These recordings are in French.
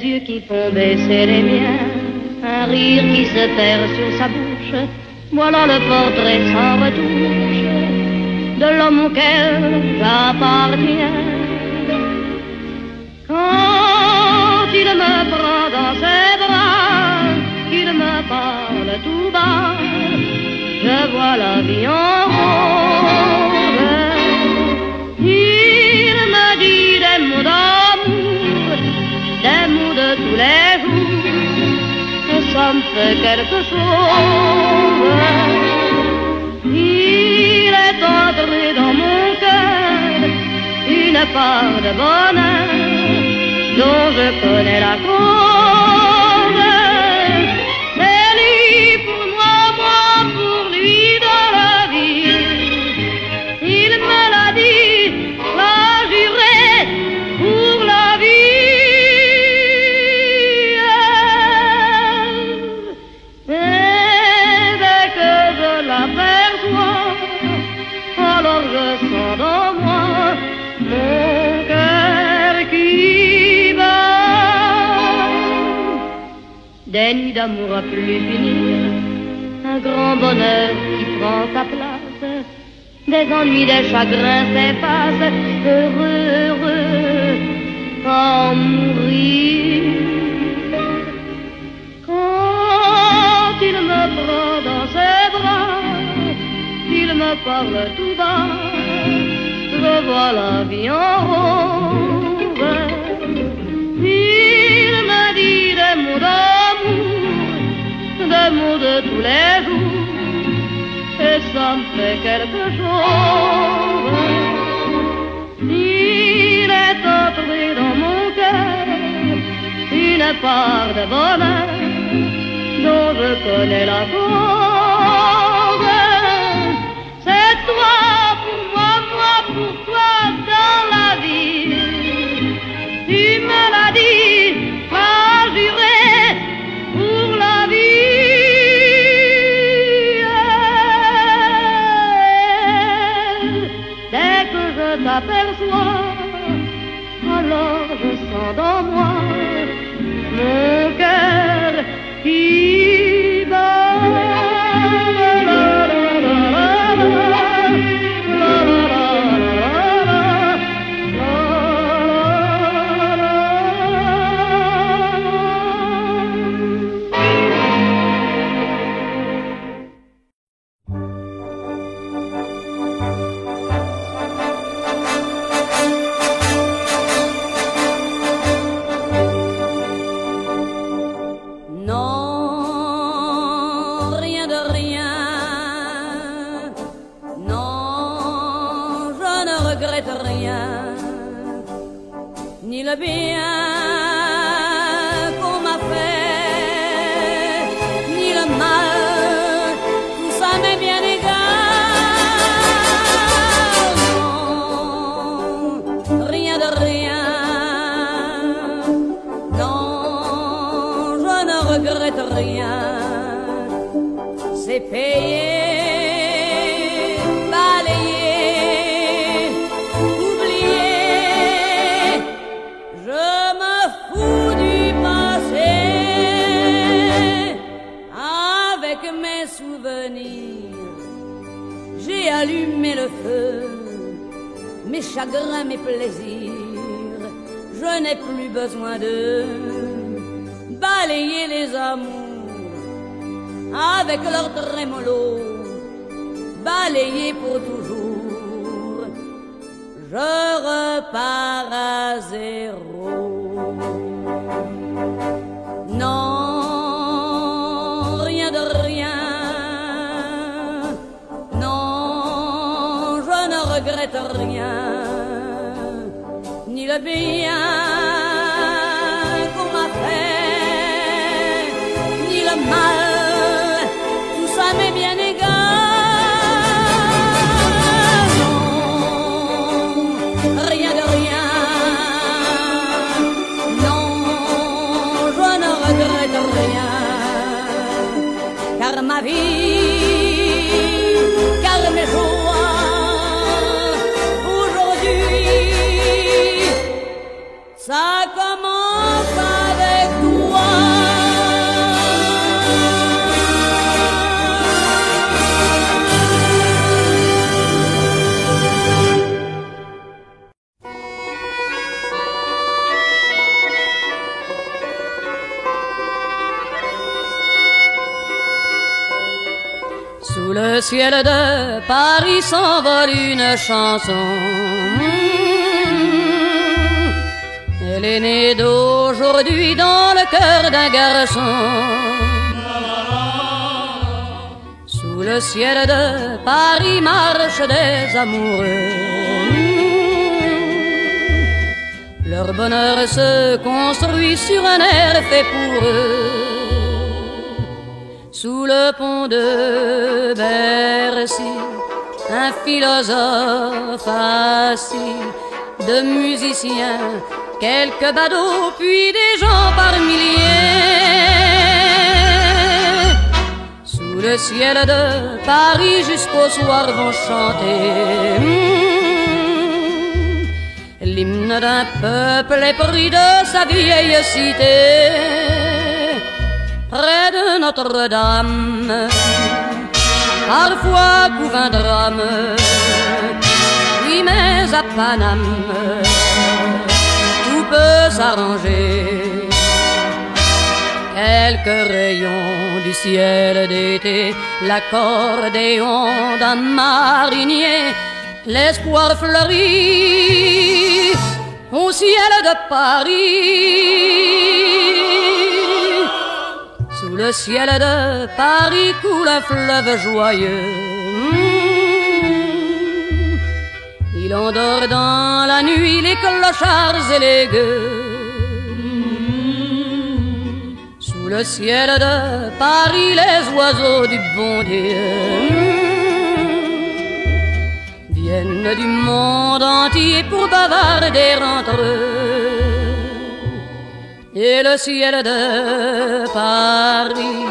yeux qui font baisser les miens, un rire qui se perd sur sa bouche. Voilà le portrait sans retouche de l'homme auquel j'appartiens. Quand il me prend dans ses bras, qu'il me parle tout bas, je vois la vie en rose. Il me dit des mots d'amour, des mots de tous les jours, et ça me fait quelque chose. Il est entré dans mon cœur une part de bonheur dont je connais la cause. C'est lui pour moi, moi pour lui dans la vie. Il me l'a dit, l'a juré pour la vie. Et dès que je l'aperçois, alors je sens dans moi mon cœur qui bat. Des nuits d'amour à plus finir, un grand bonheur qui prend sa place, des ennuis, des chagrins s'effacent, heureux, heureux, à mourir. Quand il me prend dans ses bras, il me parle tout bas, je vois la vie en rose. Il me dit des mots d'amour, des mots de tous les jours, et ça me fait quelque chose. Il est entré dans mon cœur une part de bonheur dont je connais la cause. C'est toi pour moi, moi pour toi dans la vie. Tu me l'as dit, m'as juré pour la vie. Dès que je t'aperçois, alors je sens dans moi mon cœur qui bat. Le bien qu'on m'a fait, ni le mal, tout ça m'est bien égal. Non, rien de rien. Non, je ne regrette rien. C'est payé. J'ai allumé le feu, mes chagrins, mes plaisirs. Je n'ai plus besoin de balayer les amours avec leur trémolo, balayer pour toujours. Je repars à zéro. Non, rien de rien. Regrette rien, ni le bien qu'on m'a fait, ni le mal, tout ça m'est bien égal. Non, rien de rien. Non, je ne regrette rien, car ma vie, car mes joies Sous le ciel de Paris s'envole une chanson. Elle est née d'aujourd'hui dans le cœur d'un garçon. Sous le ciel de Paris marchent des amoureux. Leur bonheur se construit sur un air fait pour eux. Sous le pont de Bercy, un philosophe assis, de musiciens, quelques badauds, puis des gens par milliers. Sous le ciel de Paris jusqu'au soir vont chanter l'hymne d'un peuple épris de sa vieille cité. Près de Notre-Dame, parfois couve un drame. Oui, mais à Paname, tout peut s'arranger. Quelques rayons du ciel d'été, l'accordéon d'un marinier, l'espoir fleurit au ciel de Paris. Sous le ciel de Paris coule un fleuve joyeux. Il endort dans la nuit les clochards et les gueux. Sous le ciel de Paris les oiseaux du bon Dieu viennent du monde entier pour bavarder entre eux. Et le ciel de Paris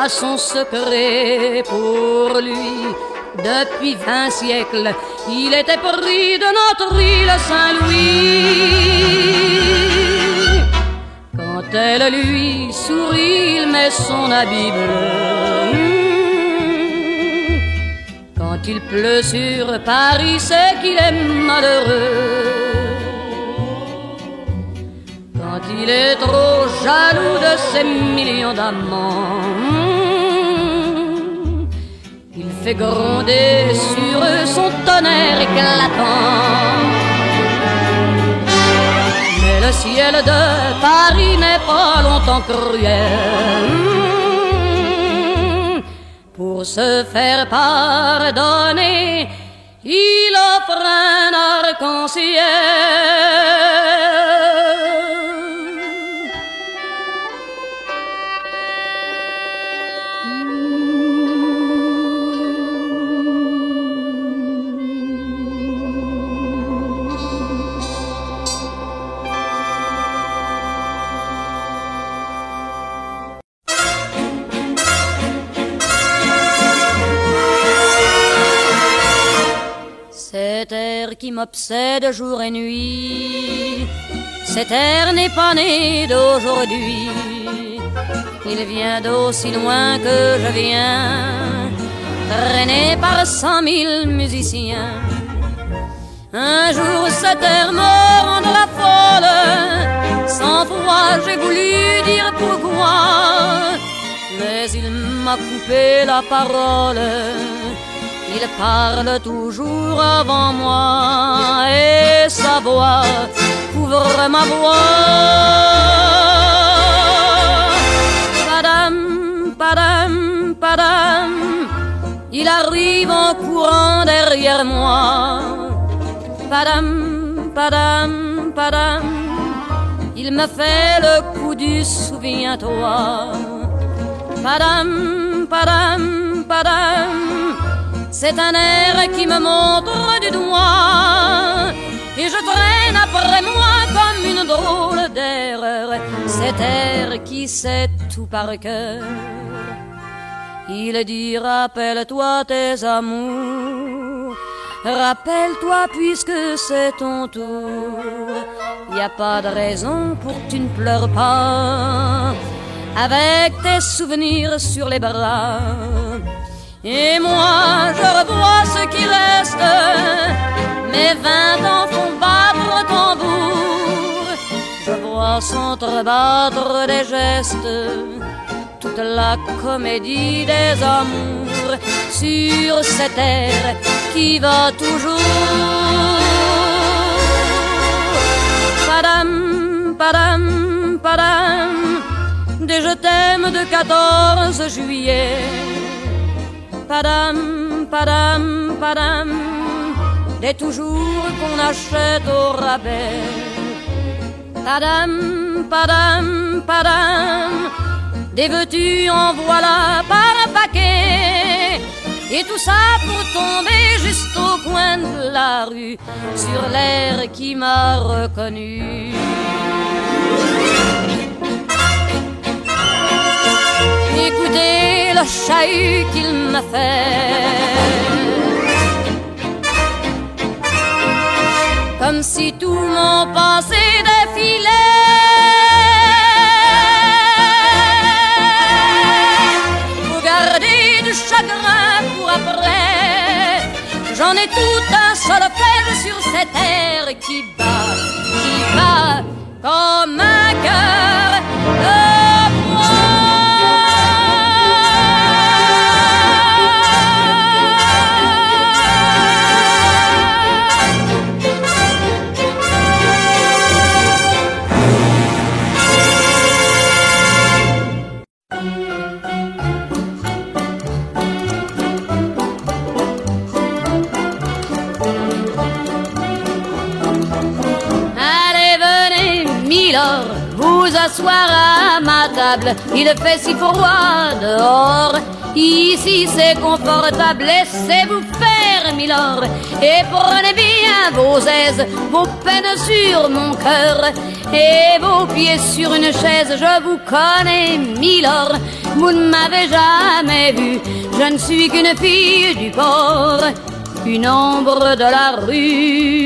a son secret pour lui. Depuis 20 siècles, il était pris de notre île Saint-Louis. Quand elle lui sourit, il met son habit bleu. Quand il pleut sur Paris, c'est qu'il est malheureux. Quand il est trop jaloux de ses millions d'amants, il fait gronder sur eux son tonnerre éclatant. Mais le ciel de Paris n'est pas longtemps cruel. Pour se faire pardonner, il offre un arc-en-ciel. Cet air qui m'obsède jour et nuit, cet air n'est pas né d'aujourd'hui. Il vient d'aussi loin que je viens, traîné par 100 000 musiciens. Un jour cet air me rendra folle, 100 fois j'ai voulu dire pourquoi, mais il m'a coupé la parole. Il parle toujours avant moi et sa voix couvre ma voix. Padam, padam, padam, il arrive en courant derrière moi. Padam, padam, padam, il me fait le coup du souviens-toi. Padam, padam, padam, c'est un air qui me montre du doigt et je traîne après moi comme une drôle d'erreur cet air qui sait tout par cœur. Il dit rappelle-toi tes amours, rappelle-toi puisque c'est ton tour. Y a pas de raison pour que tu ne pleures pas avec tes souvenirs sur les bras. Et moi je revois ce qui reste, mes 20 ans font battre tambour. Je vois s'entrebattre des gestes, toute la comédie des amours sur cette terre qui va toujours. Padam, padam, padam, des je t'aime de 14 juillet. Padam, padam, padam, des toujours qu'on achète au rabais. Padam, padam, padam, des veux-tu en voilà par un paquet. Et tout ça pour tomber juste au coin de la rue, sur l'air qui m'a reconnu. Écoutez le chahut qu'il me fait, comme si tout mon passé défilait. Faut garder du chagrin pour après. J'en ai tout un solfège sur cette terre qui bat comme un cœur de bois. Vous asseoir à ma table, il fait si froid dehors. Ici c'est confortable, laissez-vous faire, milord, et prenez bien vos aises, vos peines sur mon cœur, et vos pieds sur une chaise. Je vous connais, milord, vous ne m'avez jamais vu, je ne suis qu'une fille du port, une ombre de la rue.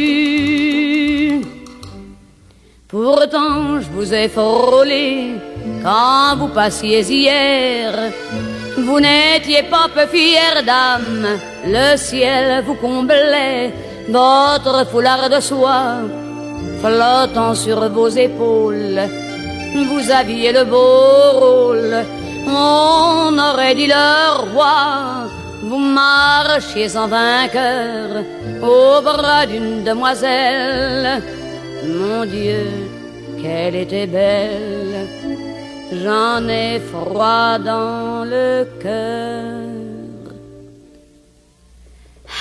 Pourtant je vous ai frôlé quand vous passiez hier. Vous n'étiez pas peu fière d'âme, le ciel vous comblait, votre foulard de soie flottant sur vos épaules. Vous aviez le beau rôle, on aurait dit le roi. Vous marchiez en vainqueur au bras d'une demoiselle. Mon Dieu, qu'elle était belle, j'en ai froid dans le cœur.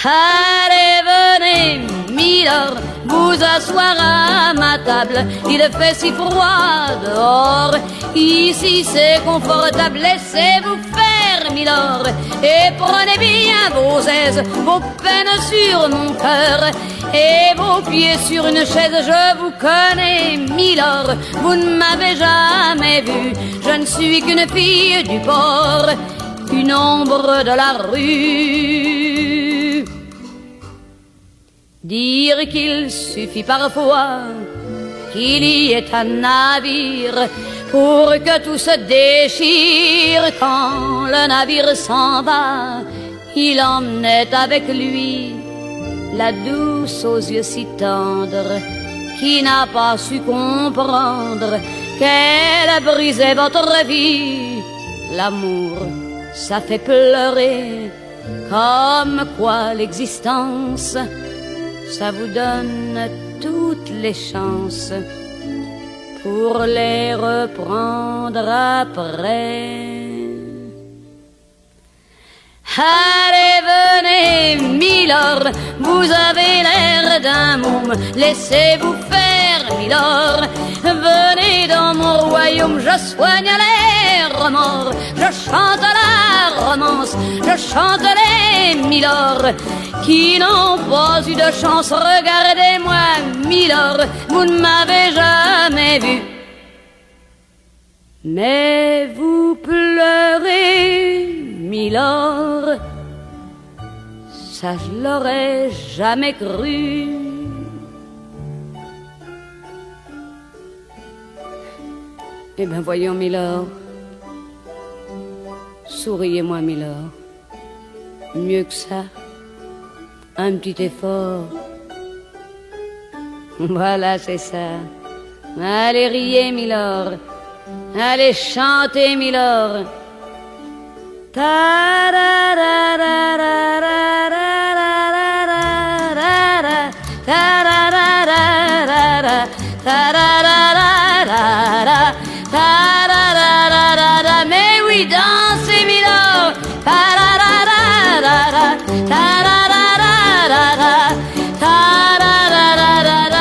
Allez, venez, milord, vous asseoir à ma table, il fait si froid dehors. Ici c'est confortable, laissez-vous faire, milord, et prenez bien vos aises, vos peines sur mon cœur, et vos pieds sur une chaise. Je vous connais, milord, vous ne m'avez jamais vu, je ne suis qu'une fille du port, une ombre de la rue. Dire qu'il suffit parfois qu'il y ait un navire pour que tout se déchire. Quand le navire s'en va, il emmenait avec lui la douce aux yeux si tendres, qui n'a pas su comprendre qu'elle a brisé votre vie. L'amour, ça fait pleurer, comme quoi l'existence, ça vous donne toutes les chances pour les reprendre après. Allez, venez, milord, vous avez l'air d'un môme, laissez-vous faire, milord. Venez dans mon royaume, je soigne les remords, je chante la romance, je chante les milord qui n'ont pas eu de chance. Regardez-moi, milord, vous ne m'avez jamais vu, mais vous pleurez, milord, ça je l'aurais jamais cru. Eh bien voyons, milord, souriez-moi, milord, mieux que ça, un petit effort. Voilà, c'est ça. Allez riez, milord, allez chanter, milord, Mais oui, dansez Milord.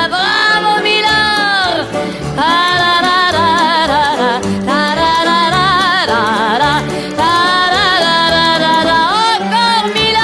Bravo Milord. Encore Milord.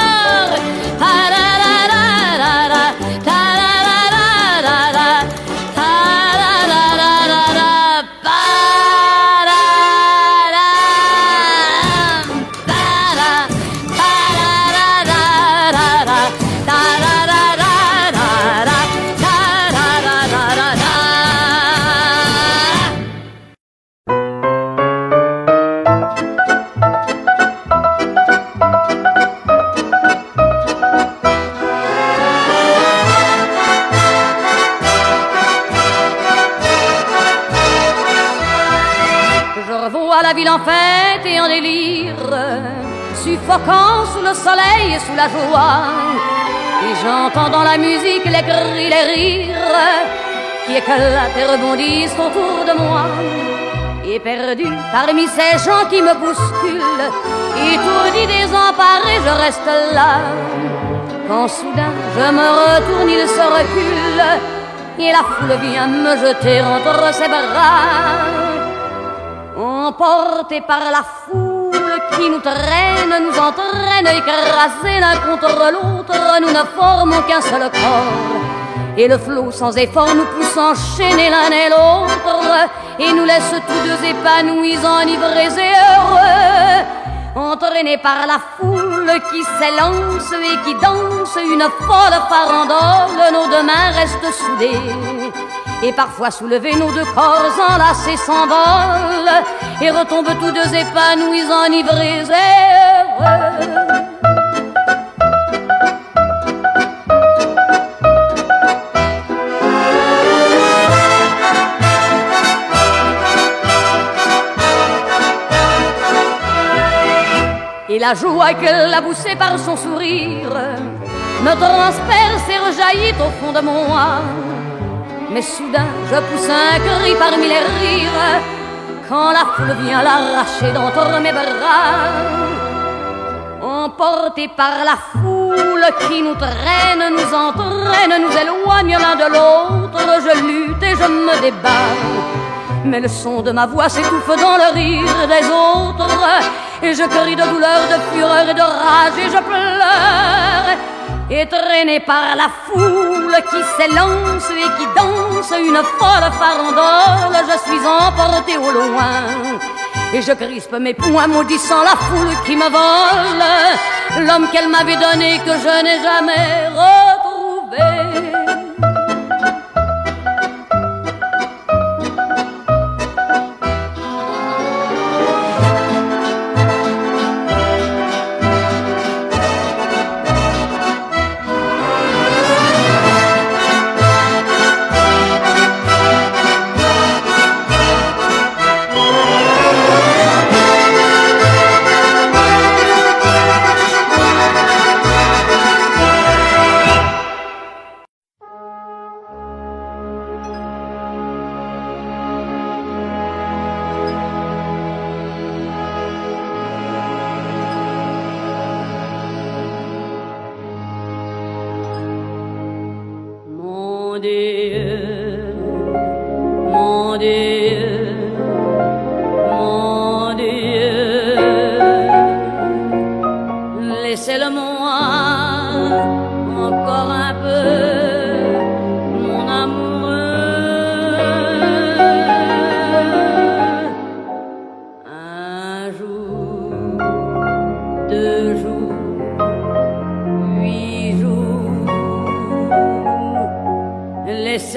La ville en fête et en délire, suffoquant sous le soleil et sous la joie. Et j'entends dans la musique les cris, les rires qui éclatent et rebondissent autour de moi. Et perdu parmi ces gens qui me bousculent, étourdi, désemparé, je reste là. Quand soudain je me retourne, il se recule et la foule vient me jeter entre ses bras. Emportés par la foule qui nous traîne, nous entraîne, écrasés l'un contre l'autre, nous ne formons qu'un seul corps. Et le flot sans effort nous pousse enchaîner l'un et l'autre, et nous laisse tous deux épanouis, enivrés et heureux. Entraînés par la foule qui s'élance et qui danse une folle farandole, nos deux mains restent soudées. Et parfois soulevés, nos deux corps enlacés s'envolent et retombent tous deux épanouis, enivrés et heureux. Et la joie qu'elle a poussée par son sourire me transperce et rejaillit au fond de mon âme. Mais soudain je pousse un cri parmi les rires quand la foule vient l'arracher d'entre mes bras. Emportés par la foule qui nous traîne, nous entraîne, nous éloigne l'un de l'autre, je lutte et je me débat. Mais le son de ma voix s'étouffe dans le rire des autres, et je crie de douleur, de fureur et de rage, et je pleure. Et traîné par la foule qui s'élance et qui danse une folle farandole, je suis emporté au loin. Et je crispe mes poings maudissant la foule qui me vole l'homme qu'elle m'avait donné, que je n'ai jamais retrouvé. Mon Dieu, mon Dieu, laissez-le-moi encore un peu, mon amoureux. Un jour, 2 jours, 8 jours, laissez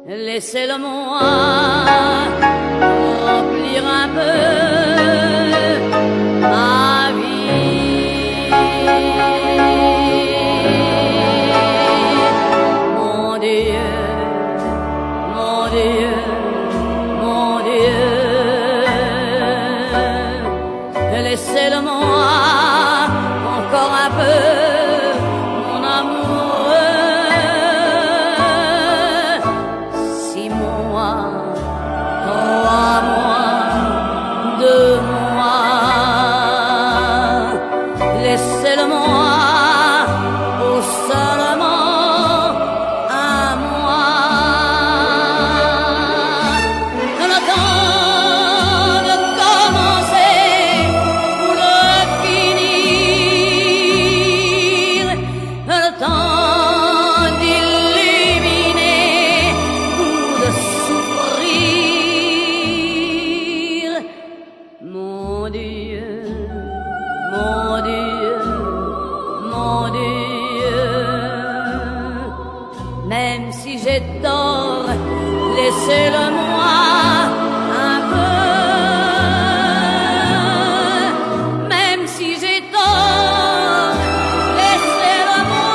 laissez-le-moi remplir un peu ma vie. Mon Dieu, mon Dieu, mon Dieu, laissez-le-moi encore un peu, mon amoureux. 6 mois, 3 mois, 2 mois, laissez-le-moi pour seulement un mois. Le temps de commencer ou de finir, le temps d'illuminer ou de souffrir. Mon Dieu, mon Dieu, mon Dieu, même si j'ai tort, laissez-le-moi un peu. Même si j'ai tort, laissez-le-moi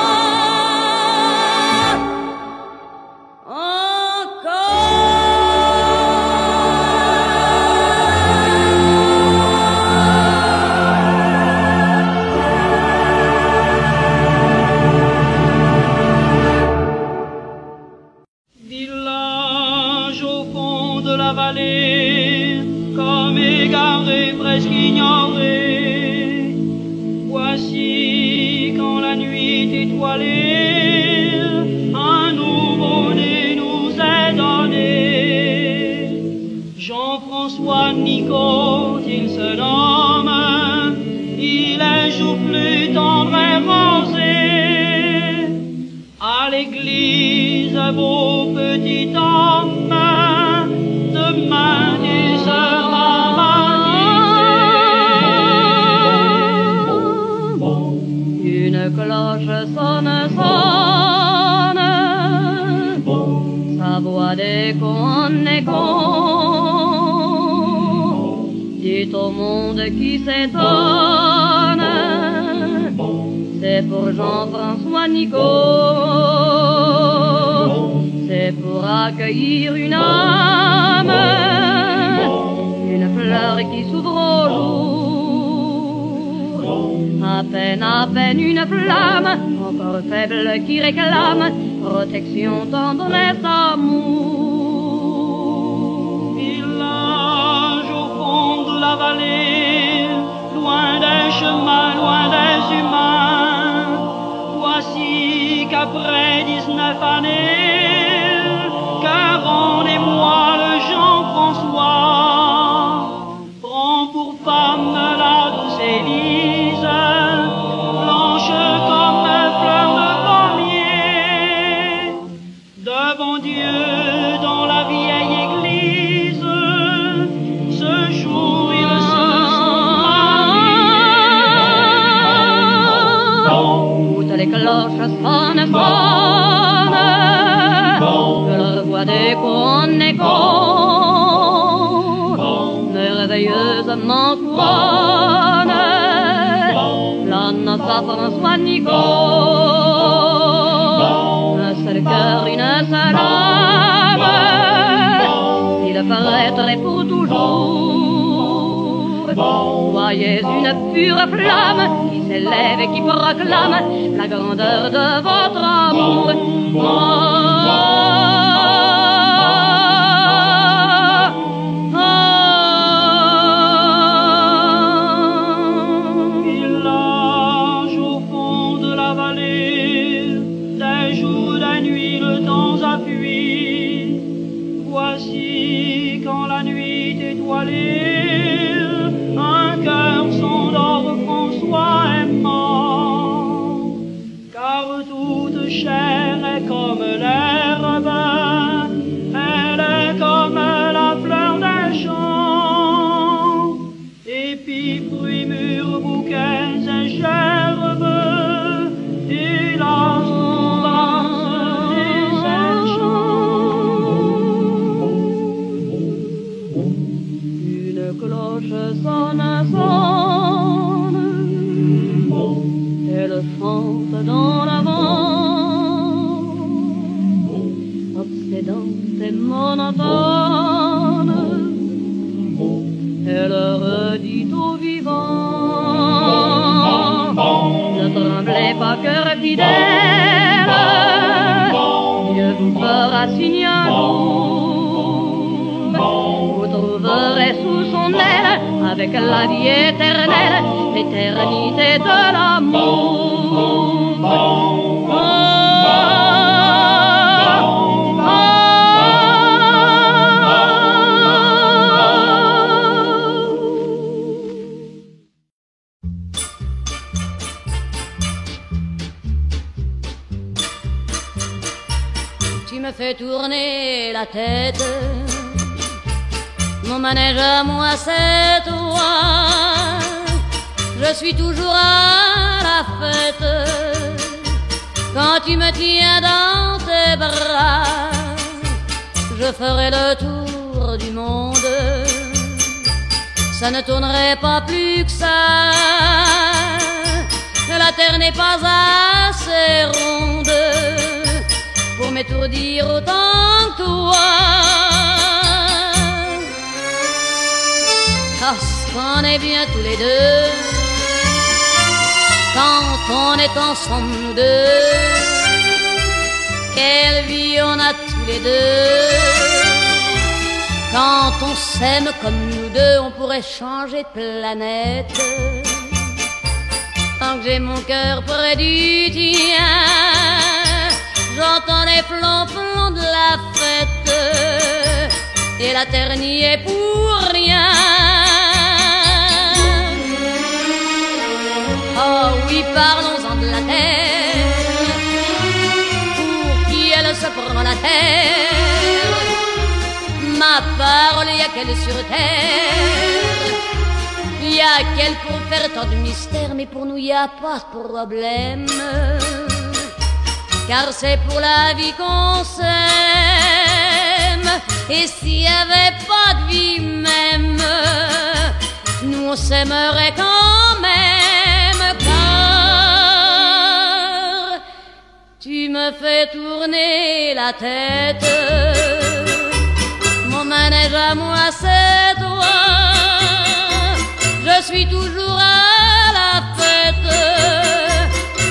Village au fond de la vallée, comme égaré, presque ignoré. Voici quand la nuit étoilée, un nouveau-né nous est donné. Jean-François Nicot, il se nomme, il est jour plus tendre et rosé. À l'église, beau petit homme, demain tu seras baptisé. Une cloche sonne, sonne, sa voix d'écho en écho, dit au monde qui s'étonne, c'est pour Jean-François Nicot, c'est pour accueillir une âme, une fleur qui s'ouvre au jour. À peine une flamme, encore faible, qui réclame protection, tendresse, amour. Village au fond de la vallée, loin des chemins, loin des humains. Voici qu'après 19 années, cœur en émoi, le Jean-François prend pour femme la douce Élise, blanche comme une fleur de pommier. Devant Dieu, dans la vieille église, ce jour il se marie. Toutes les cloches sonnent, sonnent, que leur voix d'écho en écho, merveilleusement couronne la noce à François Nicot. Un seul cœur, une seule âme, il paraîtrait pour toujours. Voyez une pure flamme qui s'élève et qui proclame la grandeur de votre amour. Village au fond de la vallée, des jours, des nuits, le temps a fui. Voici quand la nuit étoilée, un cœur s'endort, François est mort. Car toute chair est comme l'herbe, elle est comme la fleur des champs. Épis, fruits, mûrs, bouquets et gerbes, hélas, tout va se desséchant. ses danses est monotone. Elle redit aux vivants, ne tremblez pas, cœur fidèle, Dieu vous fera signe un jour. Vous trouverez sous son aile, avec la vie éternelle, l'éternité de l'amour. Tu me fais tourner la tête, mon manège à moi c'est toi. Je suis toujours à la fête quand tu me tiens dans tes bras. Je ferai le tour du monde, ça ne tournerait pas plus que ça. La terre n'est pas assez ronde pour m'étourdir autant que toi. Parce qu'on est bien tous les deux quand on est ensemble nous deux. Quelle vie on a tous les deux. Quand on s'aime comme nous deux, on pourrait changer de planète. Tant que j'ai mon cœur près du tien, j'entends les flonflons de la fête, et la terre n'y est pour rien. Oh oui, parlons-en de la terre, pour qui elle se prend la terre. Ma parole, y a qu'elle sur terre, y a qu'elle pour faire tant de mystères, mais pour nous y a pas de problème. Car c'est pour la vie qu'on s'aime. Et s'il n'y avait pas de vie même, nous on s'aimerait quand même. Car tu me fais tourner la tête, mon manège à moi c'est toi. Je suis toujours à la fête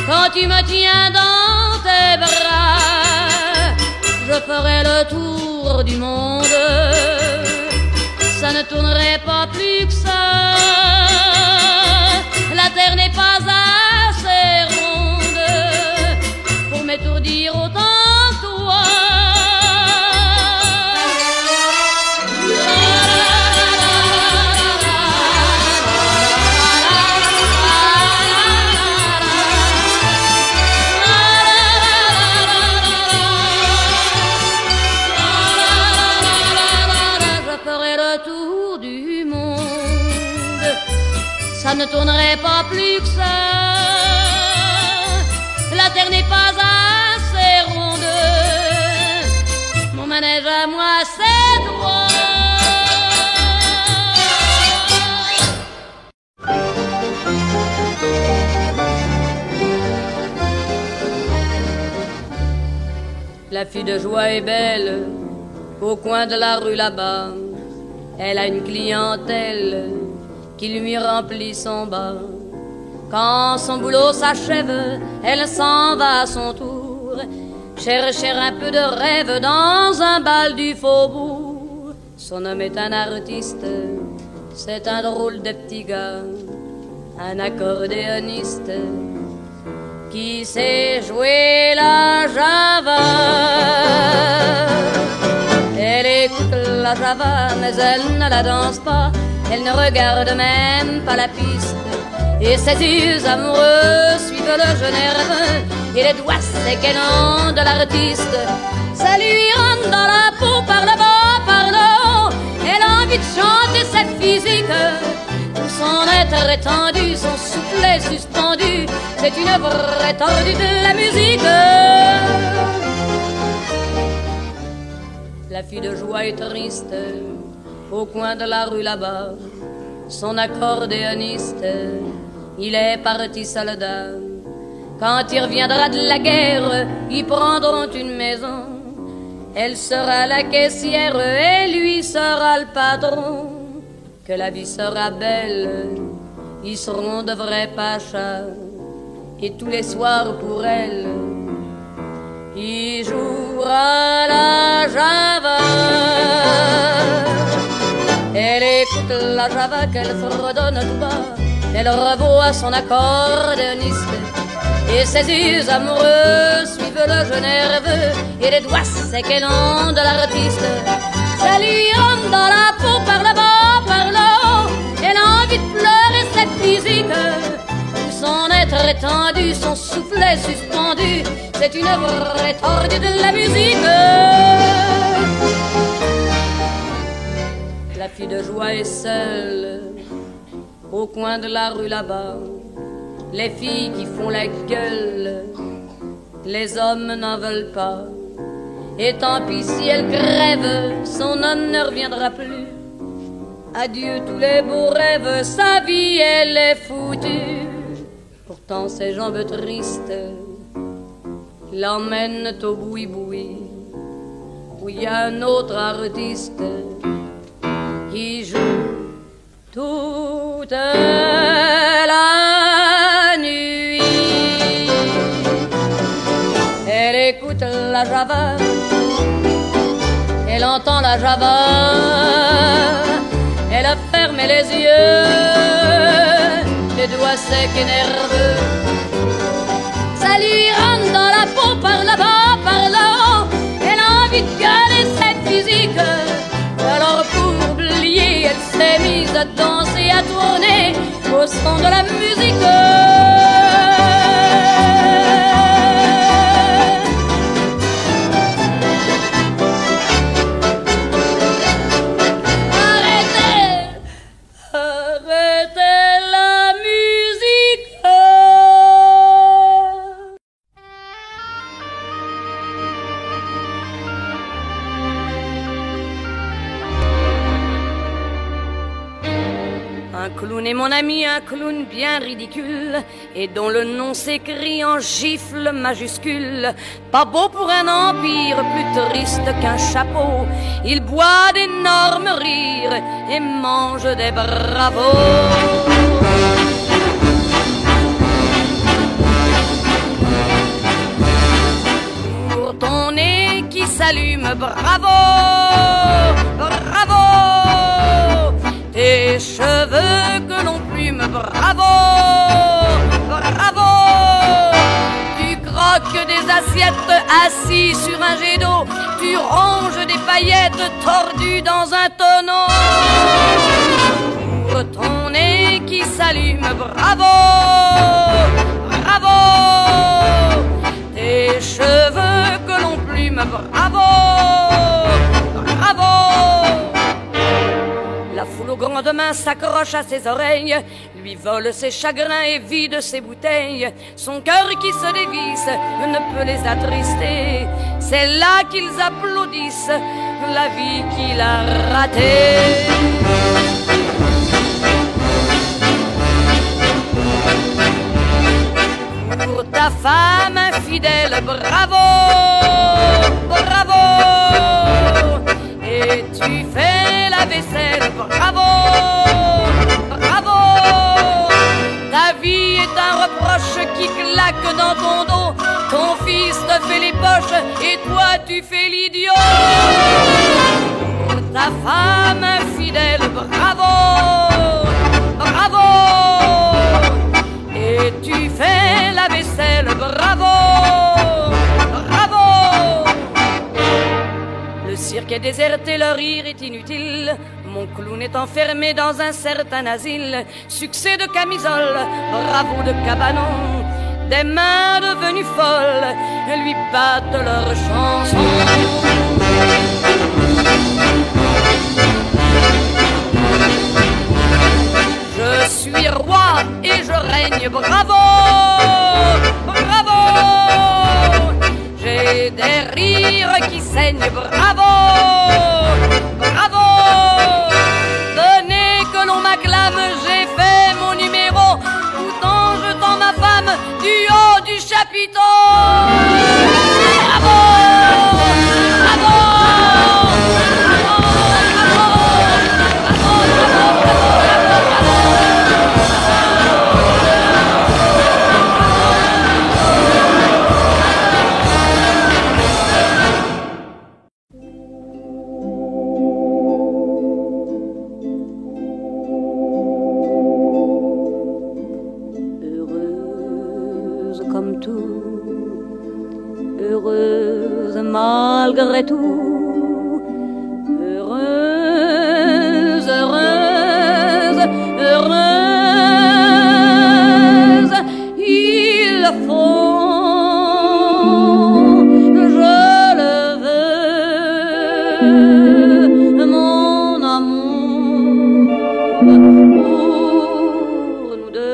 quand tu me tiens dans tes bras. Je ferai le tour du monde, ça ne tournerait pas plus que ça. La terre n'est pas assez ronde pour m'étourdir autant que toi. Ça ne tournerait pas plus que ça. La terre n'est pas assez ronde. Mon manège à moi c'est toi. La fille de joie est belle au coin de la rue là-bas. Elle a une clientèle qui lui remplit son bas. Quand son boulot s'achève, elle s'en va à son tour chercher un peu de rêve dans un bal du faubourg. Son homme est un artiste, c'est un drôle de petit gars, un accordéoniste qui sait jouer la java. Elle écoute la java, mais elle ne la danse pas. Elle ne regarde même pas la piste. Et ses yeux amoureux suivent le jeune nerveux, et les doigts séquennants de l'artiste. Ça lui rentre dans la peau par le bas, par le haut. Elle a envie de chanter cette physique. Tout son être étendu, son soufflet suspendu. C'est une vraie tordue de la musique. La fille de joie est triste au coin de la rue là-bas. Son accordéoniste, il est parti soldat. Quand il reviendra de la guerre, ils prendront une maison Elle sera la caissière et lui sera le patron. Que la vie sera belle, ils seront de vrais pachas. Et tous les soirs pour elle, il jouera la java. Elle écoute la java qu'elle fredonne tout bas. Elle revoit son accordéoniste et ses yeux amoureux suivent le jeu nerveux et les doigts secs et longs de l'artiste. Ça lui rentre dans la peau par le bas, par le haut. Elle a envie de pleurer cette musique. Tout son être étendu, son soufflet suspendu. C'est une vraie tordue de la musique. La fille de joie est seule au coin de la rue là-bas. Les filles qui font la gueule, les hommes n'en veulent pas. Et tant pis si elle crève, son homme ne reviendra plus. Adieu tous les beaux rêves, sa vie elle est foutue. Pourtant ses jambes tristes l'emmènent au boui-boui, où il y a un autre artiste qui joue toute la nuit. Elle écoute la java, elle entend la java, elle a fermé les yeux, les doigts secs et nerveux. Ça lui rentre dans la peau par là-bas, par là-haut. Elle a envie de gueuler cette musique. Alors pour oublier, elle s'est mise à danser, à tourner au son de la musique. Un clown est mon ami, un clown bien ridicule, et dont le nom s'écrit en gifle majuscule. Pas beau pour un empire, plus triste qu'un chapeau. Il boit d'énormes rires et mange des bravos. Pour ton nez qui s'allume, bravo, bravo. Tes cheveux que l'on plume, bravo, bravo. Tu croques des assiettes assis sur un jet d'eau. Tu ronges des paillettes tordues dans un tonneau. Pour ton nez qui s'allume, bravo, bravo. Tes cheveux que l'on plume, bravo, bravo. La foule aux grandes mains s'accroche à ses oreilles, lui vole ses chagrins et vide ses bouteilles. Son cœur qui se dévisse ne peut les attrister. C'est là qu'ils applaudissent la vie qu'il a ratée. Pour ta femme infidèle, bravo, bravo. Et tu fais la vaisselle, bravo, bravo. Ta vie est un reproche qui claque dans ton dos. Ton fils te fait les poches et toi tu fais l'idiot. Pour ta femme infidèle, bravo, bravo. Et tu fais la vaisselle, bravo, bravo. Le cirque est déserté, le rire est inutile. Mon clown est enfermé dans un certain asile. Succès de camisole, bravo de cabanon. Des mains devenues folles lui battent leurs chansons. Je suis roi et je règne, bravo, bravo. J'ai des rires qui saignent, bravo, bravo. Venez que l'on m'acclame, j'ai fait mon numéro, tout en jetant ma femme du haut du chapiteau. Bravo, malgré tout. Heureuse, heureuse, heureuse, il faut, je le veux, mon amour, pour nous deux.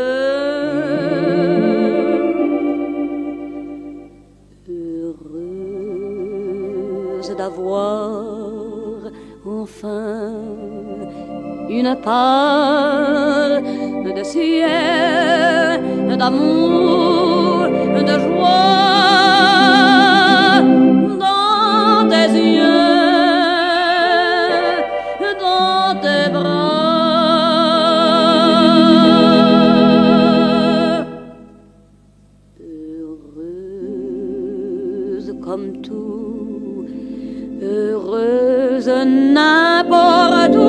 Heureuse d'avoir enfin une part de ciel, d'amour, de joie dans tes yeux, dans tes bras. Heureuse comme tout, heureuse n'importe où,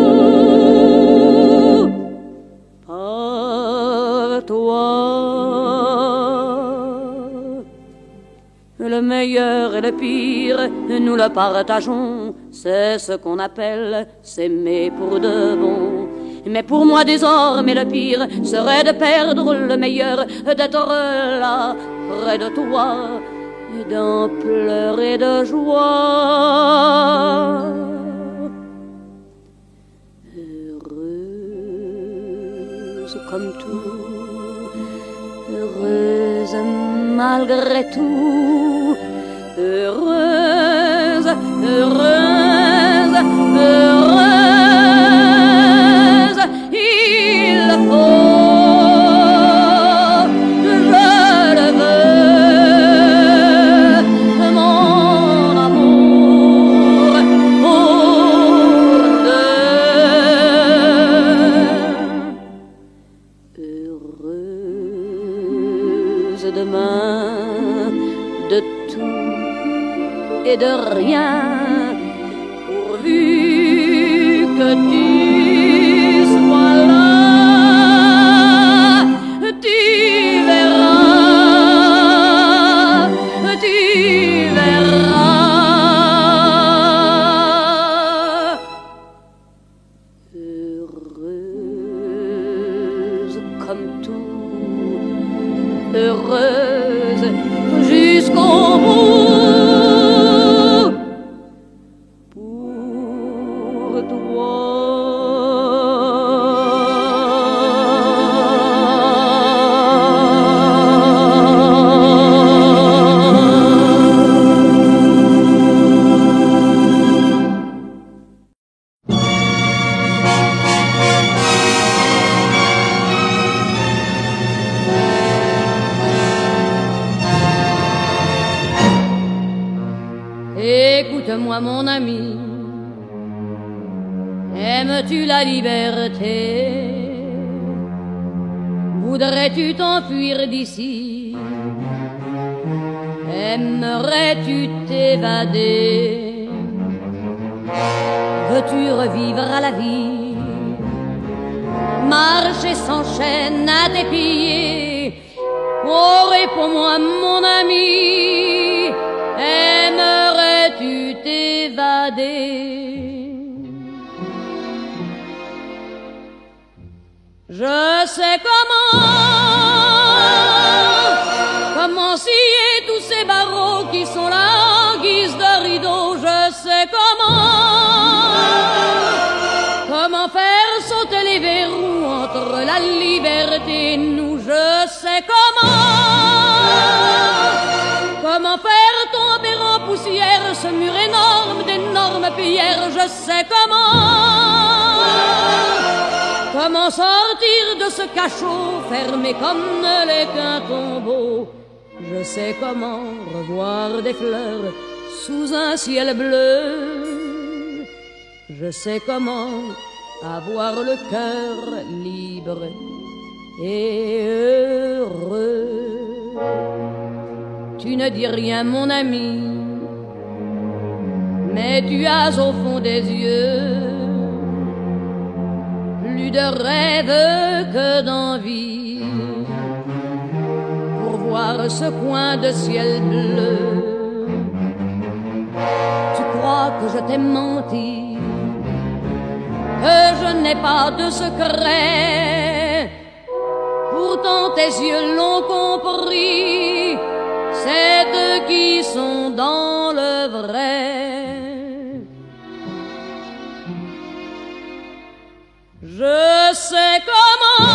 par toi. Le meilleur et le pire, nous le partageons, c'est ce qu'on appelle s'aimer pour de bon. Mais pour moi désormais le pire serait de perdre le meilleur, d'être là près de toi et d'en pleurer de joie. Heureuse comme tout, heureuse malgré tout, heureuse, heureuse, heureuse, il faut, je le veux, mon amour, pour deux. Heureuse demain de tout et de rien, pourvu que tu sois là. Tu verras, tu verras. Heureuse comme tout, heureuse jusqu'au bout. Pour toi. Écoute-moi mon ami, aimes-tu la liberté? Voudrais-tu t'enfuir d'ici? Aimerais-tu t'évader? Veux-tu revivre à la vie? Marcher sans chaîne à tes pieds? Oh, réponds-moi mon ami, aimerais-tu t'évader? Je sais comment scier tous ces barreaux qui sont là en guise de rideau. Je sais comment faire sauter les verrous entre la liberté et nous. Je sais comment faire tomber en poussière ce mur énorme d'énormes pierres. Je sais comment sortir de ce cachot fermé comme l'est qu'un tombeau. Je sais comment revoir des fleurs sous un ciel bleu. Je sais comment avoir le cœur libre et heureux. Tu ne dis rien mon ami, mais tu as au fond des yeux plus de rêve que d'envie pour voir ce coin de ciel bleu Tu crois que je t'ai menti, que je n'ai pas de secret. Pourtant tes yeux l'ont compris, c'est eux qui sont dans le vrai. Je sais comment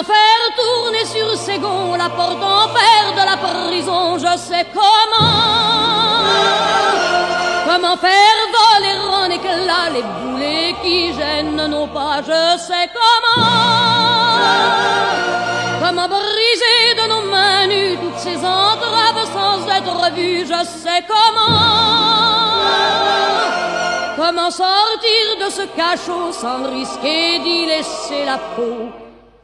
faire tourner sur ses gonds la porte en fer de la prison. Je sais comment faire voler en éclats les boulets qui gênent nos pas. Je sais comment briser de nos mains nues toutes ces entraves sans être vues. Je sais comment sortir de ce cachot sans risquer d'y laisser la peau.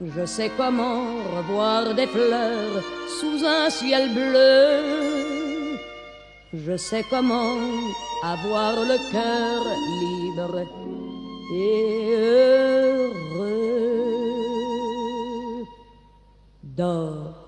Je sais comment revoir des fleurs sous un ciel bleu. Je sais comment avoir le cœur libre et heureux. Dors.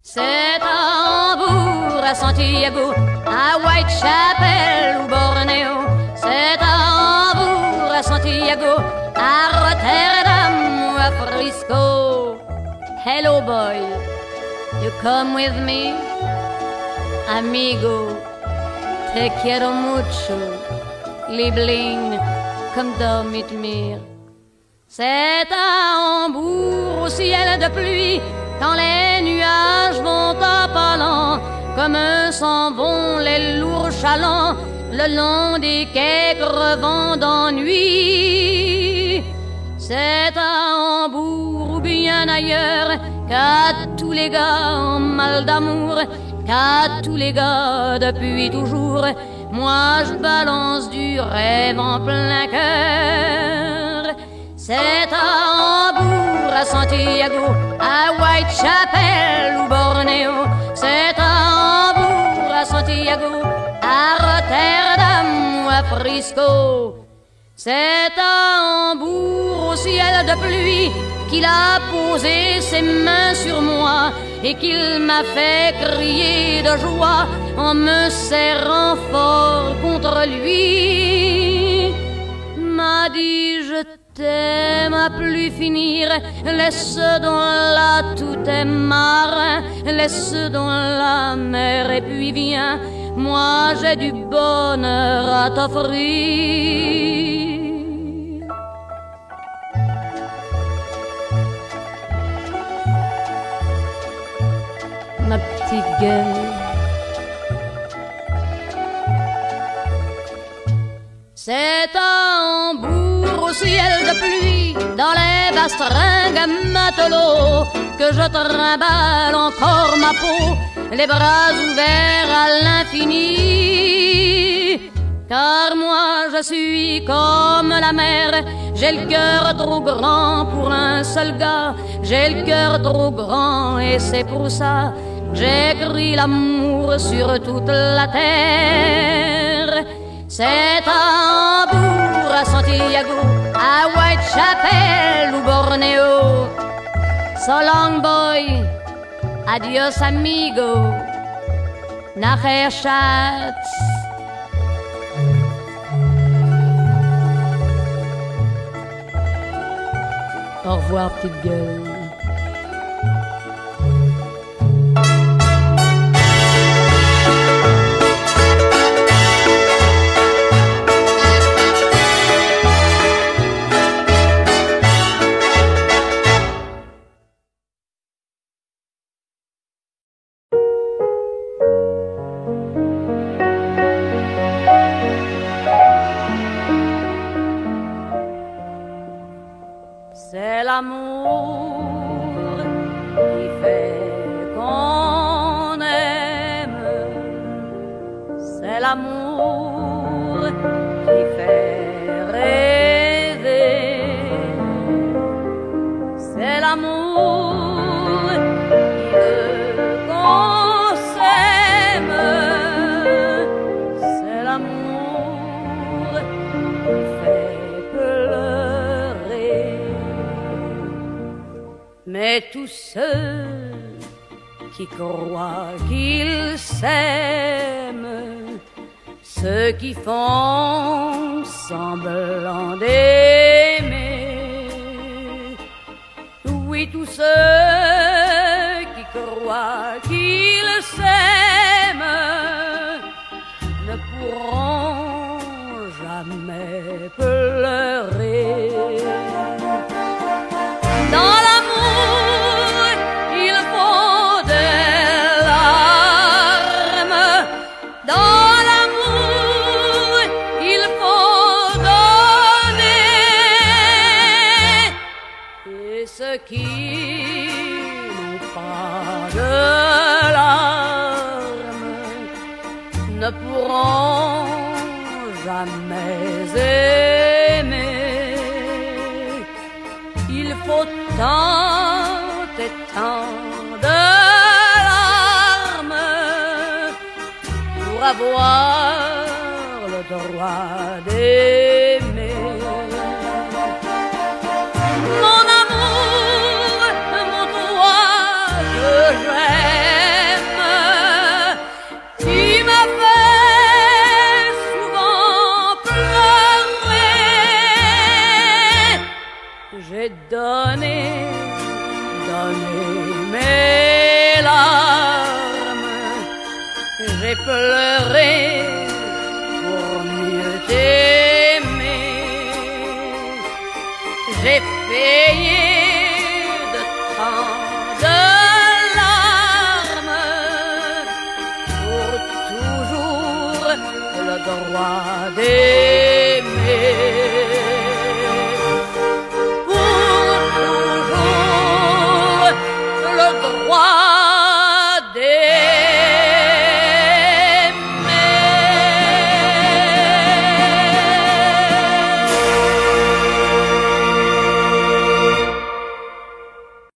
C'est à Hambourg, à Santiago, à Whitechapel ou Bornéo. C'est à Hambourg, à Santiago, à Rotterdam ou à Frisco. Hello boy, you come with me? Amigo, te quiero mucho. Liebling, komm doch mit mir. C'est à Hambourg, au ciel de pluie, quand les nuages vont à pas lents, comme s'en vont les lourds chalands, le long des quais crevant d'ennui. C'est à Hambourg ou bien ailleurs qu'à tous les gars en mal d'amour, qu'à tous les gars depuis toujours, moi je balance du rêve en plein cœur. C'est à Hambourg, à Santiago, à Whitechapel ou Bornéo. C'est à Hambourg, à Santiago, à Rotterdam ou à Frisco. C'est à Hambourg, au ciel de pluie, qu'il a posé ses mains sur moi et qu'il m'a fait crier de joie en me serrant fort contre lui. M'a dit je t'aime à plus finir, laisse donc là tous tes marins, laisse donc la mer et puis viens, moi j'ai du bonheur à t'offrir. Ma petite gueule, c'est à Hambourg, au ciel de pluie, dans les bastringues à matelots, que je trimballe encore ma peau, les bras ouverts à l'infini. Car moi je suis comme la mer, j'ai le cœur trop grand pour un seul gars, j'ai le cœur trop grand et c'est pour ça que j'écris l'amour sur toute la terre. C'est à Hambourg, à Santiago, à Whitechapel ou Bornéo. So long boy, adios amigo, nachher Schatz. Au revoir petite gueule. C'est l'amour qui fait qu'on aime, c'est l'amour qui fait rêver, c'est l'amour qui veut qu'on s'aime, c'est l'amour Mais tous ceux qui croient qu'ils s'aiment, ceux qui font semblant d'aimer, oui, tous ceux qui croient qu'ils s'aiment ne pourront jamais pleurer. Dans l'amour, il faut des larmes. Dans l'amour, il faut donner. Et ceux qui n'ont pas de larmes ne pourront jamais aimer. Il faut tant et tant de larmes pour avoir le droit d'aimer. Mon amour, mon toi que j'aime, tu m'as fait souvent pleurer. J'ai donné mes larmes, j'ai pleuré pour mieux t'aimer. J'ai payé de tant de larmes pour toujours le droit d'aimer.